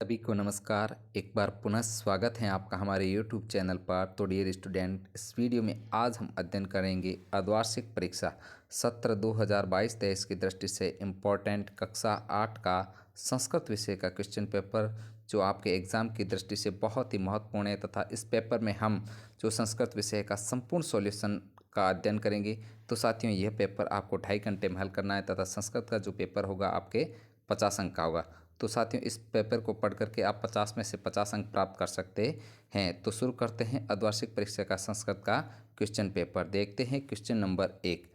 सभी को नमस्कार। एक बार पुनः स्वागत है आपका हमारे YouTube चैनल पर। तो डियर स्टूडेंट, इस वीडियो में आज हम अध्ययन करेंगे अर्धवार्षिक परीक्षा सत्र 2022-23 की दृष्टि से इम्पोर्टेंट कक्षा 8 का संस्कृत विषय का क्वेश्चन पेपर, जो आपके एग्ज़ाम की दृष्टि से बहुत ही महत्वपूर्ण है। तथा इस पेपर में हम जो संस्कृत विषय का संपूर्ण सॉल्यूशन का अध्ययन करेंगे। तो साथियों, यह पेपर आपको 2.5 घंटे में हल करना है तथा संस्कृत का जो पेपर होगा आपके 50 अंक का होगा। तो साथियों, इस पेपर को पढ़ करके आप 50 में से 50 अंक प्राप्त कर सकते हैं। तो शुरू करते हैं अर्धवार्षिक परीक्षा का संस्कृत का क्वेश्चन पेपर। देखते हैं क्वेश्चन नंबर 1,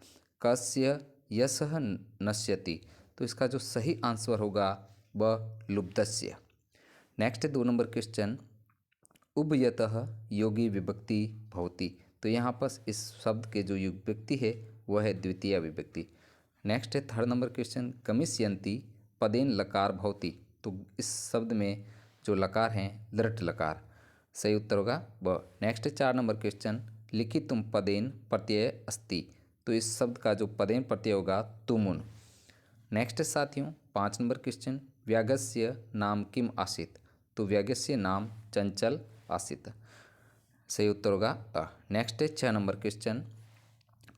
कस्य यशः नश्यति। तो इसका जो सही आंसर होगा वह लुब्धस्य। नेक्स्ट 2 नंबर क्वेश्चन, उभयतः योगी विभक्ति भवति। तो यहाँ पर इस शब्द के जो विभक्ति है वह है द्वितीय विभक्ति। नेक्स्ट है 3rd नंबर क्वेश्चन, गमिष्यन्ति पदेन लकार भवति। तो इस शब्द में जो लकार हैं लृट लकार, सही उत्तर होगा ब। नेक्स्ट है 4 नंबर क्वेश्चन, लिखितुम पदेन प्रत्यय अस्ति। तो इस शब्द का जो पदेन प्रत्यय होगा तुमुन। नेक्स्ट है साथियों 5 नंबर क्वेश्चन, व्यागस्य नाम किम आसीत। तो व्यागस्य नाम चंचल आसीत, सही उत्तर होगा अ। नेक्स्ट है 6 नंबर क्वेश्चन,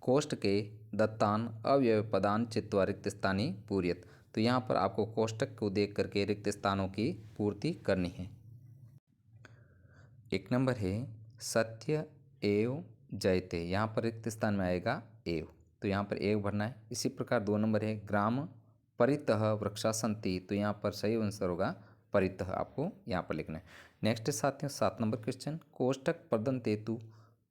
कोष्ठ के दत्तान अव्यय पदान चित्वा रिक्त स्थानी पूर्यत। तो यहाँ पर आपको कोष्टक को देख करके रिक्त स्थानों की पूर्ति करनी है। 1 नंबर है सत्य एव जयते। यहाँ पर रिक्त स्थान में आएगा एव, तो यहाँ पर एव भरना है। इसी प्रकार 2 नंबर है ग्राम परितः वृक्षा सन्ति। तो यहाँ पर सही आंसर होगा परितः, आपको यहाँ पर लिखना है। नेक्स्ट साथियों 7 नंबर क्वेश्चन, कोष्टक प्रदंतेतु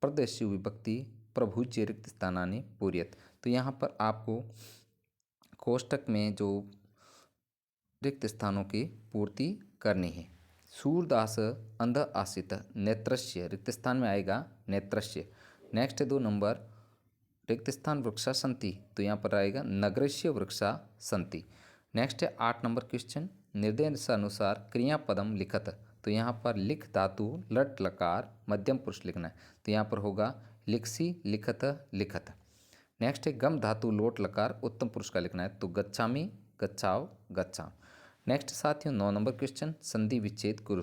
प्रदेशी विभक्ति प्रभुज्य रिक्त स्थानानि पूर्यत। तो यहाँ पर आपको कोष्टक में जो रिक्त स्थानों की पूर्ति करनी है। सूरदास अंध आसित नेत्रस्य, रिक्त स्थान में आएगा नेत्रस्य। नेक्स्ट 2 नंबर, रिक्त स्थान वृक्षा संति। तो यहाँ पर आएगा नगरस्य वृक्षा संति। नेक्स्ट है 8 नंबर क्वेश्चन, निर्देशानुसार क्रियापदम लिखत। तो यहाँ पर लिख धातु लट लकार मध्यम पुरुष लिखना है। तो यहाँ पर होगा लिखसी लिखत लिखत। नेक्स्ट है गम धातु लोट लकार उत्तम पुरुष का लिखना है। तो गच्छामि गच्छाओ गच्छाओ। नेक्स्ट साथियों 9 नंबर क्वेश्चन, संधि विच्छेद कुरु।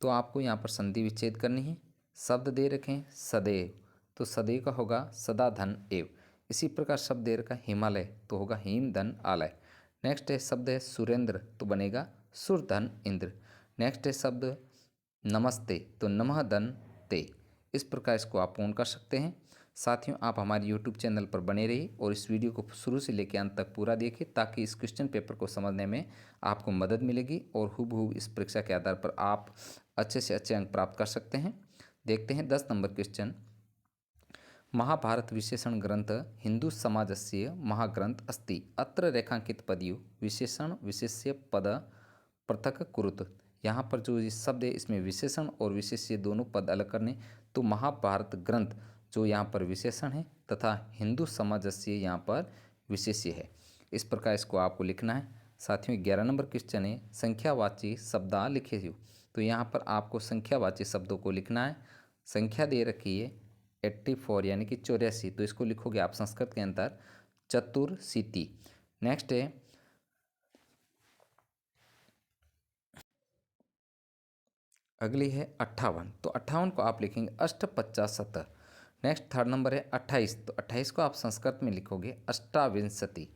तो आपको यहाँ पर संधि विच्छेद करनी है। शब्द दे रखे हैं सदैव, तो सदैव का होगा सदा धन एव। इसी प्रकार शब्द दे रखा है हिमालय, तो होगा हिम धन आलय। नेक्स्ट है शब्द है सुरेंद्र, तो बनेगा सुर धन इंद्र। नेक्स्ट है शब्द नमस्ते, तो नमः धन ते। इस प्रकार इसको आप पूर्ण कर सकते हैं। साथियों, आप हमारे YouTube चैनल पर बने रहिए और इस वीडियो को शुरू से लेकर अंत तक पूरा देखिए, ताकि इस क्वेश्चन पेपर को समझने में आपको मदद मिलेगी और हूबहू इस परीक्षा के आधार पर आप अच्छे से अच्छे अंक प्राप्त कर सकते हैं। देखते हैं 10 नंबर क्वेश्चन, महाभारत विशेषण ग्रंथ हिंदू समाजस्य महाग्रंथ अस्ति, अत्र रेखांकित पदयु विशेषण विशेष्य पद पृथक कुरुत। यहाँ पर जो ये शब्द है इसमें विशेषण और विशेष्य दोनों पद अलग करने। तो महाभारत ग्रंथ जो यहाँ पर विशेषण है तथा हिंदू समाजस्य यहाँ पर विशेष्य है। इस प्रकार इसको आपको लिखना है। साथियों 11 नंबर क्वेश्चन है, संख्यावाची शब्दा लिखे हो। तो यहाँ पर आपको संख्यावाची शब्दों को लिखना है। संख्या दे रखी है 84 यानी कि 84, तो इसको लिखोगे आप संस्कृत के अंदर चतुर्शीति। नेक्स्ट है अगली है 58, तो 58 को आप लिखेंगे अष्टपचाशत। नेक्स्ट 3rd नंबर है 28, तो 28 को आप संस्कृत में लिखोगे अष्टाविंशति।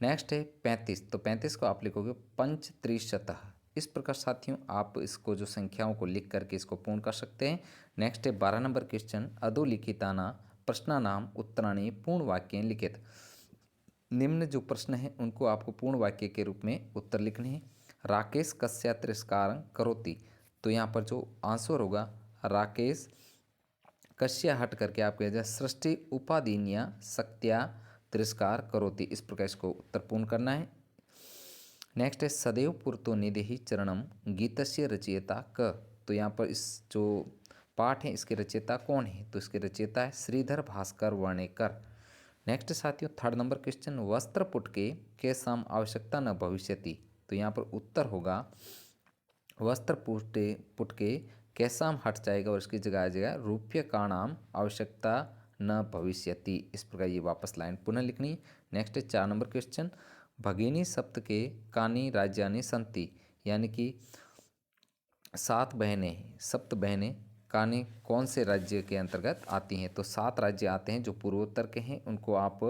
नेक्स्ट है 35, तो 35 को आप लिखोगे पंचत्रिशतः। इस प्रकार साथियों आप इसको जो संख्याओं को लिख करके इसको पूर्ण कर सकते हैं। नेक्स्ट है 12 नंबर क्वेश्चन, अधोलिखिताना प्रश्नानाम उत्तराणि पूर्ण वाक्य लिखित। निम्न जो प्रश्न है उनको आपको पूर्ण वाक्य के रूप में उत्तर लिखने हैं। राकेश कस्या तिरस्कार करोति। तो यहाँ पर जो आंसर होगा राकेश कश्या हट करके आप कह जाए सृष्टि उपादीन्या शक्त्या तिरस्कार करोति। इस प्रकार इसको उत्तर पूर्ण करना है। नेक्स्ट है सदैव पुरतो निधि चरणम गीतस्य रचयिता क। तो यहाँ पर इस जो पाठ है इसके रचयिता कौन है, तो इसके रचयिता है श्रीधर भास्कर वर्णेकर। नेक्स्ट साथियों 3rd नंबर क्वेश्चन, वस्त्र पुटके केसाम आवश्यकता न भविष्यति। तो यहाँ पर उत्तर होगा वस्त्र पुटके कैसाम हट जाएगा और इसकी जगह आ जाएगा रूप्य का नाम आवश्यकता न भविष्यति। इस प्रकार ये वापस लाइन पुनः लिखनी है। नेक्स्ट है 4 नंबर क्वेश्चन, भगिनी सप्त के कानी राज्यानि संति। यानी कि 7 बहनें, सप्त बहनें काने कौन से राज्य के अंतर्गत आती हैं? तो 7 राज्य आते हैं जो पूर्वोत्तर के हैं, उनको आप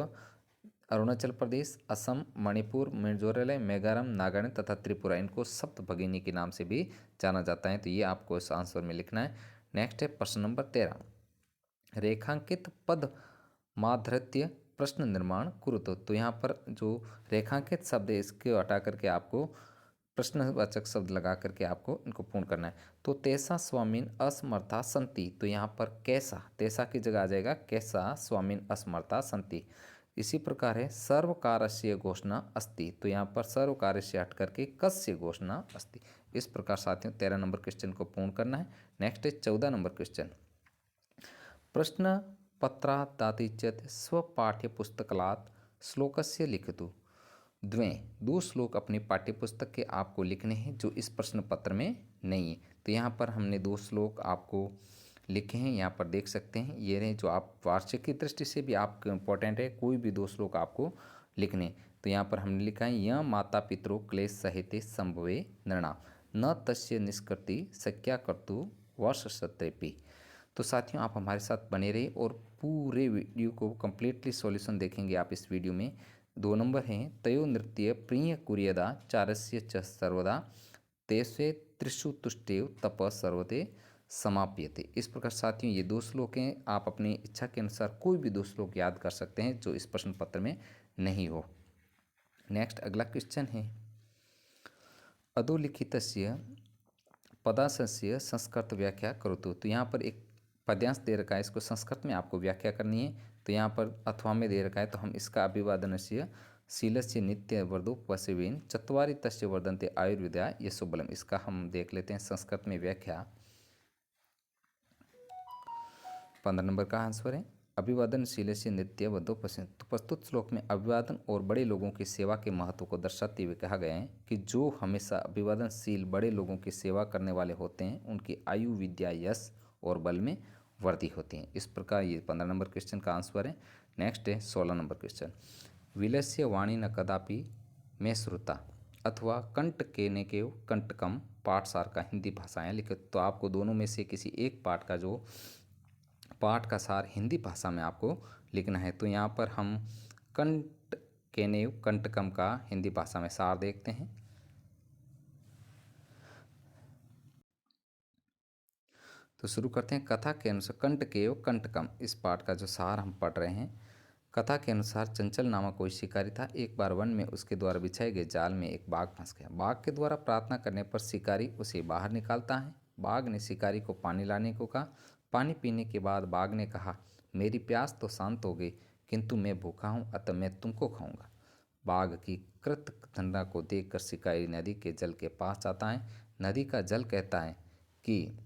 अरुणाचल प्रदेश, असम, मणिपुर, मिजोरम, मेघालय, नागालैंड तथा त्रिपुरा, इनको सप्त भगिनी के नाम से भी जाना जाता है। तो ये आपको इस आंसर में लिखना है। नेक्स्ट है प्रश्न नंबर 13, रेखांकित पद माधृत्य प्रश्न निर्माण कुरुतो। तो यहाँ पर जो रेखांकित शब्द है इसको हटा करके आपको प्रश्नवाचक शब्द लगा करके आपको इनको पूर्ण करना है। तो तेसा स्वामीन असमर्था संति, तो यहाँ पर कैसा, तेसा की जगह आ जाएगा कैसा स्वामीन असमर्था संति। इसी प्रकार है सर्वकारस्य घोषणा अस्ति, तो यहाँ पर सर्वकारस्य हट करके कस्य घोषणा अस्ति। इस प्रकार साथियों 13 नंबर क्वेश्चन को पूर्ण करना है। नेक्स्ट है 14 नंबर क्वेश्चन, प्रश्न पत्रादाति चेत स्वपाठ्यपुस्तकात् श्लोकस्य लिखतु द्वे। 2 श्लोक अपनी पाठ्यपुस्तक के आपको लिखने हैं जो इस प्रश्न पत्र में नहीं है। तो यहाँ पर हमने 2 श्लोक आपको लिखे हैं, यहाँ पर देख सकते हैं। ये रहे जो आप वार्षिक की दृष्टि से भी आपको इम्पोर्टेंट है, कोई भी 2 श्लोक आपको लिखने। तो यहाँ पर हमने लिखा है यह माता पितरो क्लेश सहिते संभवे नृणाम न तस्य निष्कृति शक्या कर्तु वर्ष सत्रेपी। तो साथियों आप हमारे साथ बने रहिए और पूरे वीडियो को कम्प्लीटली सॉल्यूशन देखेंगे आप इस वीडियो में। 2 नंबर हैं तयो नृत्य प्रिय कुर्यदा चारस्य च सर्वदा तेस्वे त्रिषु तुष्टेव तप सर्वते समाप्यते। इस प्रकार साथियों ये 2 श्लोक हैं, आप अपनी इच्छा के अनुसार कोई भी 2 श्लोक याद कर सकते हैं जो इस प्रश्न पत्र में नहीं हो। नेक्स्ट अगला क्वेश्चन है अधोलिखितस्य पदांशस्य संस्कृत व्याख्या करोतु। तो यहाँ पर एक पद्यांश दे रखा है, इसको संस्कृत में आपको व्याख्या करनी है। तो यहाँ पर अथवा में दे रखा है, तो हम इसका अभिवादनस्य शीलस्य नित्य वर्धोपसेवेन चत्वारि तस्य वर्धन्ते आयुर्विद्या यशोबलम, इसका हम देख लेते हैं संस्कृत में व्याख्या। 15 नंबर का आंसर है अभिवादनशील से नित्य वधोपसेन। तो प्रस्तुत श्लोक में अभिवादन और बड़े लोगों की सेवा के महत्व को दर्शाते हुए कहा गया है कि जो हमेशा अभिवादनशील बड़े लोगों की सेवा करने वाले होते हैं उनकी आयु विद्या यश और बल में वृद्धि होती है। इस प्रकार ये 15 नंबर क्वेश्चन का आंसर है। नेक्स्ट है 16 नंबर क्वेश्चन, विलस्य वाणी न कदापि में श्रुता अथवा कंट के ने केव कंटकम पाठसार का हिंदी भाषाएं लिखित। तो आपको दोनों में से किसी एक पाठ का जो पाठ का सार हिंदी भाषा में आपको लिखना है। तो यहाँ पर हम कंट केनेव कंटकम का हिंदी भाषा में सार देखते हैं। तो शुरू करते हैं। कथा के अनुसार कंट केव कंटकम, इस पाठ का जो सार हम पढ़ रहे हैं। कथा के अनुसार चंचल नामक कोई शिकारी था। एक बार वन में उसके द्वारा बिछाए गए जाल में एक बाघ फंस गया। बाघ के द्वारा प्रार्थना करने पर शिकारी उसे बाहर निकालता है। बाघ ने शिकारी को पानी लाने को कहा। पानी पीने के बाद बाघ ने कहा, मेरी प्यास तो शांत हो गई, किंतु मैं भूखा हूँ, अतः मैं तुमको खाऊंगा। बाघ की कृतघ्नता को देखकर शिकारी नदी के जल के पास जाता है। नदी का जल कहता है कि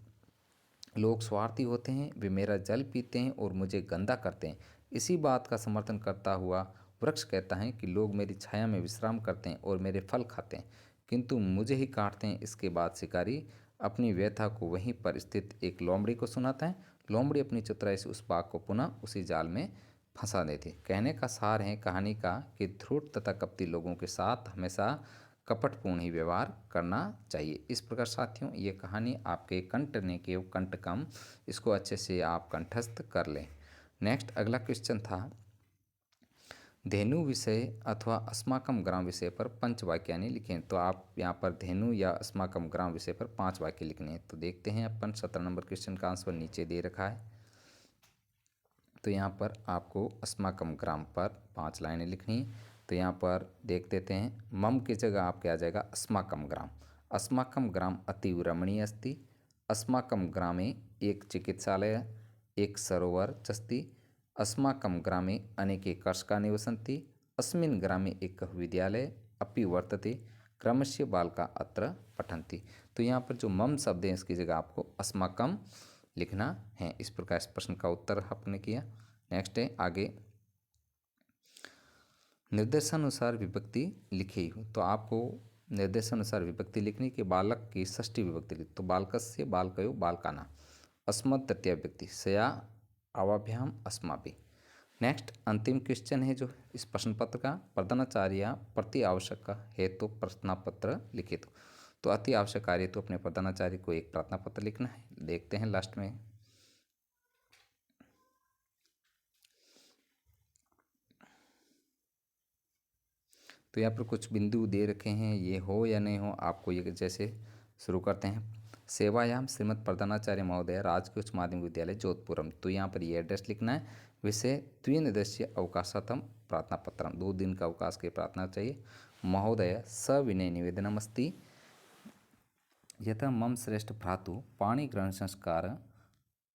लोग स्वार्थी होते हैं, वे मेरा जल पीते हैं और मुझे गंदा करते हैं। इसी बात का समर्थन करता हुआ वृक्ष कहता है कि लोग मेरी छाया में विश्राम करते हैं और मेरे फल खाते हैं, किंतु मुझे ही काटते हैं। इसके बाद शिकारी अपनी व्यथा को वहीं पर स्थित एक लोमड़ी को सुनाता है। लोमड़ी अपनी चतुराई से उस बाघ को पुनः उसी जाल में फंसा देती। कहने का सार है कहानी का कि ध्रुव तथा कपटी लोगों के साथ हमेशा कपटपूर्ण ही व्यवहार करना चाहिए। इस प्रकार साथियों ये कहानी आपके कंठ ने के कंठकम, इसको अच्छे से आप कंठस्थ कर लें। नेक्स्ट अगला क्वेश्चन था धेनु विषय अथवा अस्माकम ग्राम विषय पर पंचवाक्यानि लिखें। तो आप यहाँ पर धेनु या अस्माकम ग्राम विषय पर 5 वाक्य लिखने हैं। तो देखते हैं अपन 17 नंबर क्वेश्चन का आंसर नीचे दे रखा है। तो यहाँ पर आपको अस्माकम ग्राम पर 5 लाइनें लिखनी। तो यहाँ पर देख देते हैं, मम की जगह आपके आ जाएगा अस्माकम ग्राम। अस्माकम ग्राम अतीव रमणीय अस्ति। अस्माकम ग्रामे एक चिकित्सालय एक सरोवर चस्ति। अस्माकं ग्रामे अनेके कर्षका निवसन्ति। अस्मिन् ग्रामे एकः विद्यालय अपि वर्तते। क्रमस्य बालका अत्र पठन्ति। तो यहाँ पर जो मम शब्द है इसकी जगह आपको अस्माकम लिखना है। इस प्रकार इस प्रश्न का उत्तर आपने किया। नेक्स्ट है आगे, निर्देशानुसार विभक्ति लिखी हो। तो आपको निर्देशानुसार विभक्ति लिखनी कि बालक की षष्ठी विभक्ति लिख। तो बालकस्य बालकयो बालकाना। अस्मत् तृतीया विभक्ति सया आवाभ्याम अस्माभि। नेक्स्ट अंतिम क्वेश्चन है जो इस प्रश्न पत्र का, प्रधानाचार्य प्रति आवश्यक हेतु प्रश्नपत्र लिखित। तो अति आवश्यक कार्य तो अपने प्रधानाचार्य को एक प्रार्थना पत्र लिखना है। देखते हैं लास्ट में। तो यहाँ पर कुछ बिंदु दे रखे हैं, ये हो या नहीं हो आपको ये जैसे शुरू करते हैं। सेवायाम श्रीमद प्रधानाचार्य महोदय राजकीय उच्च माध्यमिक विद्यालय जोधपुरम। तो यहाँ पर ये एड्रेस लिखना है। विषय द्विदिवसीय अवकाशातम प्रार्थना पत्रम, 2 दिन का अवकाश की प्रार्थना चाहिए। महोदय सविनय निवेदनमस्ति यथा मम श्रेष्ठ भ्रातु पाणिग्रहण संस्कार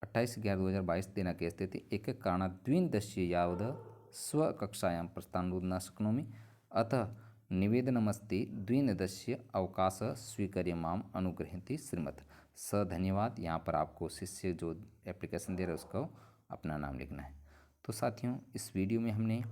28/11/2022 दिनाङ्के स्थिति एक कारणात् द्विदिवसीय यावद् स्वकक्षायां प्रस्थानं न शक्नोमि, अतः निवेदनमस्ति द्विदिवसीय अवकाश स्वीकार्य माम अनुगृह्णन्ति श्रीमत्। धन्यवाद। यहाँ पर आपको शिष्य जो एप्लीकेशन दे रहा है उसको अपना नाम लिखना है। तो साथियों, इस वीडियो में हमने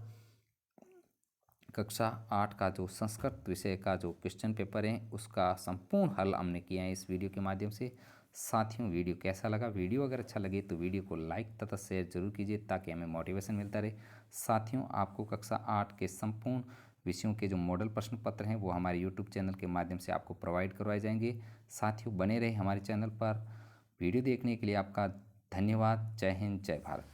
कक्षा 8 का जो संस्कृत विषय का जो क्वेश्चन पेपर है उसका संपूर्ण हल हमने किया है इस वीडियो के माध्यम से। साथियों, वीडियो कैसा लगा? वीडियो अगर अच्छा लगे तो वीडियो को लाइक तथा शेयर जरूर कीजिए ताकि हमें मोटिवेशन मिलता रहे। साथियों, आपको कक्षा 8 के संपूर्ण विषयों के जो मॉडल प्रश्न पत्र हैं वो हमारे यूट्यूब चैनल के माध्यम से आपको प्रोवाइड करवाए जाएंगे। साथियों, बने रहे हमारे चैनल पर। वीडियो देखने के लिए आपका धन्यवाद। जय हिंद, जय भारत।